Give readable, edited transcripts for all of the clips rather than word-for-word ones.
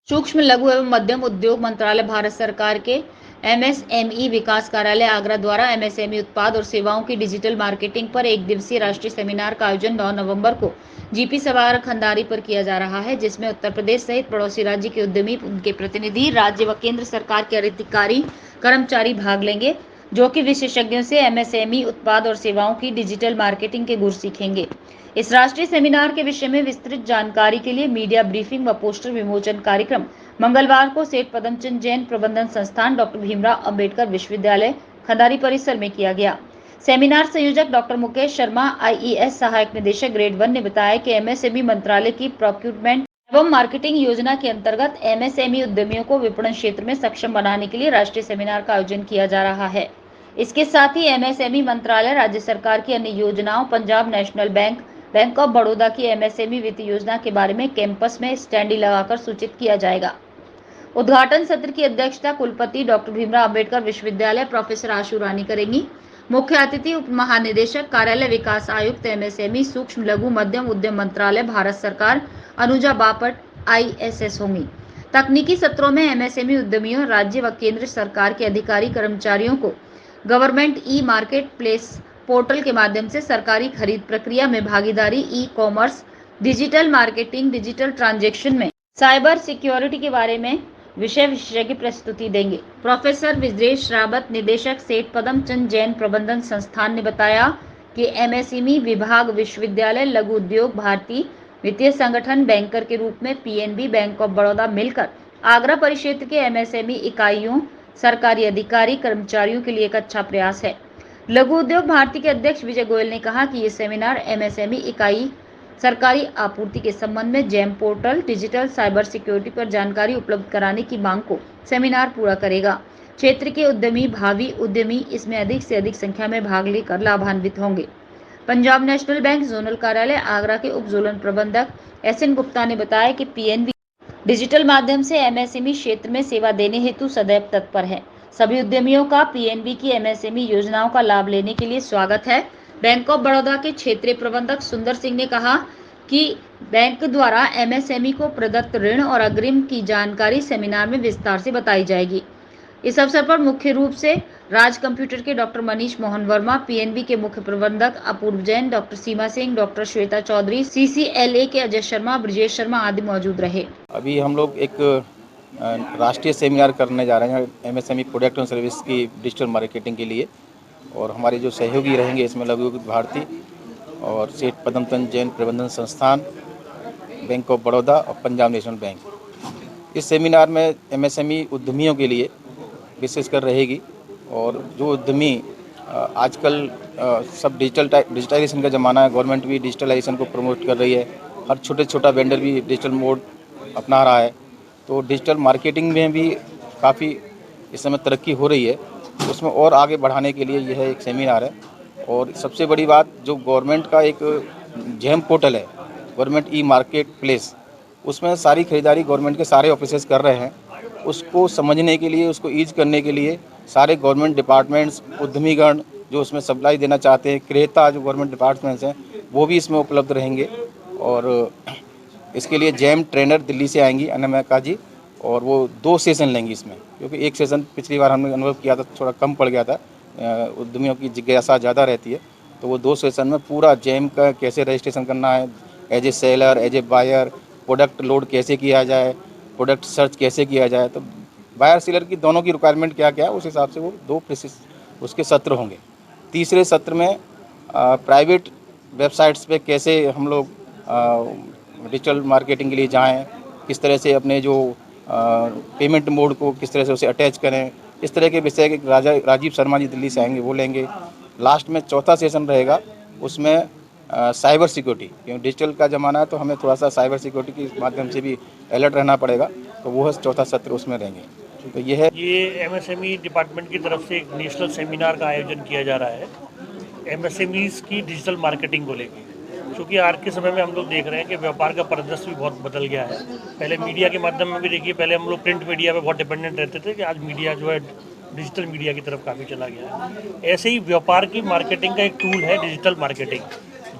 सूक्ष्म लघु एवं मध्यम उद्योग मंत्रालय भारत सरकार के एमएसएमई विकास कार्यालय आगरा द्वारा एमएसएमई उत्पाद और सेवाओं की डिजिटल मार्केटिंग पर एक दिवसीय राष्ट्रीय सेमिनार का आयोजन 9 नवंबर को जीपी सभागार खंडारी पर किया जा रहा है, जिसमें उत्तर प्रदेश सहित पड़ोसी राज्य के उद्यमी, उनके प्रतिनिधि, राज्य व केंद्र सरकार के अधिकारी, कर्मचारी भाग लेंगे, जो कि विशेषज्ञों से एमएसएमई उत्पाद और सेवाओं की डिजिटल मार्केटिंग के गुर सीखेंगे। इस राष्ट्रीय सेमिनार के विषय में विस्तृत जानकारी के लिए मीडिया ब्रीफिंग व पोस्टर विमोचन कार्यक्रम मंगलवार को सेठ पदमचंद जैन प्रबंधन संस्थान डॉक्टर भीमराव अंबेडकर विश्वविद्यालय खंडारी परिसर में किया गया। सेमिनार संयोजक डॉक्टर मुकेश शर्मा, आईईएस सहायक निदेशक ग्रेड 1 ने बताया कि एमएसएमई मंत्रालय की प्रोक्यूरमेंट एवं मार्केटिंग योजना के अंतर्गत एमएसएमई उद्यमियों को विपणन क्षेत्र में सक्षम बनाने के लिए राष्ट्रीय सेमिनार का आयोजन किया जा रहा है। इसके साथ ही एमएसएमई मंत्रालय, राज्य सरकार की अन्य योजनाओं, Punjab national bank, bank of Baroda की एमएसएमई वित्त योजना के बारे में कैंपस में स्टैंडी लगाकर सूचित किया जाएगा। उद्घाटन सत्र की अध्यक्षता कुलपति डॉक्टर भीमराव अंबेडकर विश्वविद्यालय प्रोफेसर आशु रानी करेंगी। मुख्य अतिथि उप महानिदेशक कार्यालय विकास आयुक्त एमएसएमई सूक्ष्म लघु मध्यम उद्यम मंत्रालय भारत सरकार अनुजा बापट आईएसएस होंगी। तकनीकी सत्रों में एमएसएमई उद्यमियों, राज्य व केंद्र सरकार के अधिकारी कर्मचारियों को government e market place portal के माध्यम से सरकारी खरीद प्रक्रिया में भागीदारी, e commerce, digital marketing, digital transaction में साइबर सिक्योरिटी के बारे में विशेषज्ञ प्रस्तुति देंगे। प्रोफेसर विजयेश रावत, निदेशक सेठ पदमचंद जैन प्रबंधन संस्थान ने बताया कि एमएसएमई विभाग विश्वविद्यालय, लघु उद्योग, भारतीय वित्तीय संगठन, बैंकर के रूप में पीएनबी, बैंक ऑफ बड़ौदा मिलकर आगरा परिक्षेत्र के एमएसएमई इकाइयों, सरकारी अधिकारी, कर्मचारियों के लिए एक अच्छा प्रयास है। लघु उद्योग भारती के अध्यक्ष विजय गोयल ने कहा कि ये सेमिनार एमएसएमई इकाई सरकारी आपूर्ति के संबंध में GeM portal, digital cyber security पर जानकारी उपलब्ध कराने की मांग को सेमिनार पूरा करेगा। क्षेत्र के उद्यमी, भावी उद्यमी इसमें अधिक से अधिक संख्या में भाग लेकर लाभान्वित होंगे। पंजाब नेशनल बैंक जोनल कार्यालय आगरा के उप जोनल प्रबंधक एसएन गुप्ता ने बताया कि पीएनबी डिजिटल माध्यम से एमएसएमई क्षेत्र में सेवा देने हेतु सदैव तत्पर है। सभी उद्यमियों का पीएनबी की एमएसएमई योजनाओं का लाभ लेने के लिए स्वागत है। बैंक ऑफ बड़ौदा के क्षेत्रीय प्रबंधक सुंदर सिंह ने कहा कि बैंक द्वारा एमएसएमई को प्रदत्त ऋण और अग्रिम की जानकारी सेमिनार में विस्तार से बताई जाएगी। इस अवसर पर मुख्य रूप से राज कंप्यूटर के डॉक्टर मनीष मोहन वर्मा, पीएनबी के मुख्य प्रबंधक अपूर्व जैन, डॉक्टर सीमा सिंह, डॉक्टर श्वेता चौधरी, सीसीएलए के अजय शर्मा, ब्रजेश शर्मा आदि मौजूद रहे। अभी हम लोग एक राष्ट्रीय सेमिनार करने जा रहे हैं एमएसएमई प्रोडक्ट और सर्विस की डिजिटल मार्केटिंग के लिए, और हमारे जो सहयोगी रहेंगे इसमें लघु उद्योग भारती और सेठ पदमचंद जैन प्रबंधन संस्थान, बैंक ऑफ बड़ौदा और पंजाब नेशनल बैंक। इस सेमिनार में एमएसएमई उद्यमियों के लिए विशेषकर रहेगी, और जो उद्यमी आजकल सब डिजिटलाइजेशन का ज़माना है, गवर्नमेंट भी डिजिटलाइजेशन को प्रमोट कर रही है, हर छोटा वेंडर भी डिजिटल मोड अपना रहा है, तो डिजिटल मार्केटिंग में भी काफ़ी इस समय तरक्की हो रही है, उसमें और आगे बढ़ाने के लिए यह एक सेमिनार है। और सबसे बड़ी बात, जो गवर्नमेंट का एक जेम पोर्टल है, गवर्नमेंट ई मार्केट प्लेस, उसमें सारी खरीदारी गवर्नमेंट के सारे ऑफिसर्स कर रहे हैं। उसको समझने के लिए, उसको ईज करने के लिए सारे गवर्नमेंट डिपार्टमेंट्स, उद्यमीगण जो उसमें सप्लाई देना चाहते हैं, क्रेता जो गवर्नमेंट डिपार्टमेंट्स हैं, वो भी इसमें उपलब्ध रहेंगे। और इसके लिए जेम ट्रेनर दिल्ली से आएंगी अनमिका जी, और वो 2 सेशन लेंगी इसमें, क्योंकि एक सेशन पिछली बार हमने अनुभव किया था थोड़ा कम पड़ गया था, उद्यमियों की जिज्ञासा ज़्यादा रहती है, तो वो 2 सेशन में पूरा जेम का कैसे रजिस्ट्रेशन करना है, as a seller, as a buyer, product load कैसे किया जाए, प्रोडक्ट सर्च कैसे किया जाए, तो बायर सेलर की दोनों की रिक्वायरमेंट क्या क्या है उस हिसाब से वो 2 उसके सत्र होंगे। तीसरे सत्र में प्राइवेट वेबसाइट्स पे कैसे हम लोग डिजिटल मार्केटिंग के लिए जाएं, किस तरह से अपने जो पेमेंट मोड को किस तरह से उसे अटैच करें, इस तरह के विषय के राजीव शर्मा जी दिल्ली से आएंगे, वो लेंगे। लास्ट में चौथा सेशन रहेगा, उसमें साइबर सिक्योरिटी, क्योंकि डिजिटल का ज़माना है तो हमें थोड़ा सा साइबर सिक्योरिटी के माध्यम से भी अलर्ट रहना पड़ेगा, तो वो चौथा सत्र उसमें रहेंगे। तो ये एमएसएमई डिपार्टमेंट की तरफ से एक नेशनल सेमिनार का आयोजन किया जा रहा है एमएसएमईज़ की डिजिटल मार्केटिंग को लेकर, क्योंकि आज के समय में हम लोग देख रहे हैं कि व्यापार का परिदृश्य भी बहुत बदल गया है। पहले मीडिया के माध्यम में भी देखिए, पहले हम लोग प्रिंट मीडिया पे बहुत डिपेंडेंट रहते थे, कि आज मीडिया जो है डिजिटल मीडिया की तरफ काफ़ी चला गया है। ऐसे ही व्यापार की मार्केटिंग का एक टूल है डिजिटल मार्केटिंग,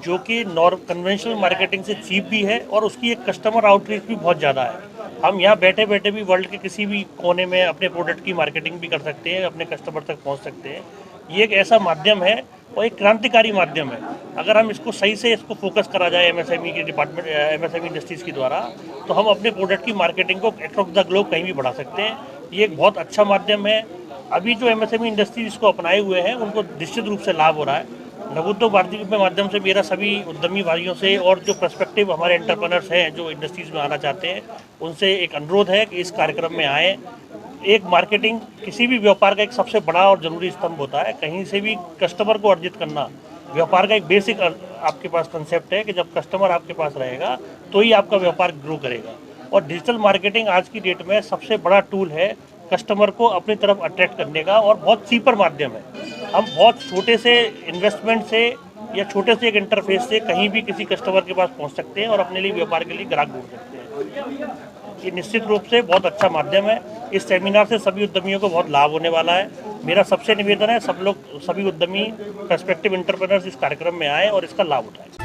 जो कि कन्वेंशनल मार्केटिंग से चीप भी है और उसकी एक कस्टमर आउटरीच भी बहुत ज़्यादा है। हम यहाँ बैठे बैठे भी वर्ल्ड के किसी भी कोने में अपने प्रोडक्ट की मार्केटिंग भी कर सकते हैं, अपने कस्टमर तक पहुँच सकते हैं। ये एक ऐसा माध्यम है और एक क्रांतिकारी माध्यम है। अगर हम इसको सही से इसको फोकस करा जाए एमएसएमई के डिपार्टमेंट, एमएसएमई इंडस्ट्रीज़ के द्वारा, तो हम अपने प्रोडक्ट की मार्केटिंग को अक्रॉस द ग्लोब कहीं भी बढ़ा सकते हैं। ये एक बहुत अच्छा माध्यम है। अभी जो एमएसएमई इंडस्ट्री इसको अपनाए हुए हैं उनको निश्चित रूप से लाभ हो रहा है। लघु उद्योग भारती के माध्यम से मेरा सभी उद्यमी भाइयों से और जो पर्सपेक्टिव हमारे एंटरप्रेन्योर्स हैं जो इंडस्ट्रीज में आना चाहते हैं उनसे एक अनुरोध है कि इस कार्यक्रम में आएँ। एक मार्केटिंग किसी भी व्यापार का एक सबसे बड़ा और ज़रूरी स्तंभ होता है। कहीं से भी कस्टमर को अर्जित करना व्यापार का एक बेसिक आपके पास कंसेप्ट है कि जब कस्टमर आपके पास रहेगा तो ही आपका व्यापार ग्रो करेगा। और डिजिटल मार्केटिंग आज की डेट में सबसे बड़ा टूल है कस्टमर को अपनी तरफ अट्रैक्ट करने का और बहुत चीपर माध्यम है। हम बहुत छोटे से इन्वेस्टमेंट से या छोटे से एक इंटरफेस से कहीं भी किसी कस्टमर के पास पहुंच सकते हैं और अपने लिए व्यापार के लिए ग्राहक ढूंढ सकते हैं। ये निश्चित रूप से बहुत अच्छा माध्यम है। इस सेमिनार से सभी उद्यमियों को बहुत लाभ होने वाला है। मेरा सबसे निवेदन है सब लोग, सभी उद्यमी, पर्सपेक्टिव एंटरप्रेन्योर्स इस कार्यक्रम में आए और इसका लाभ उठाएं।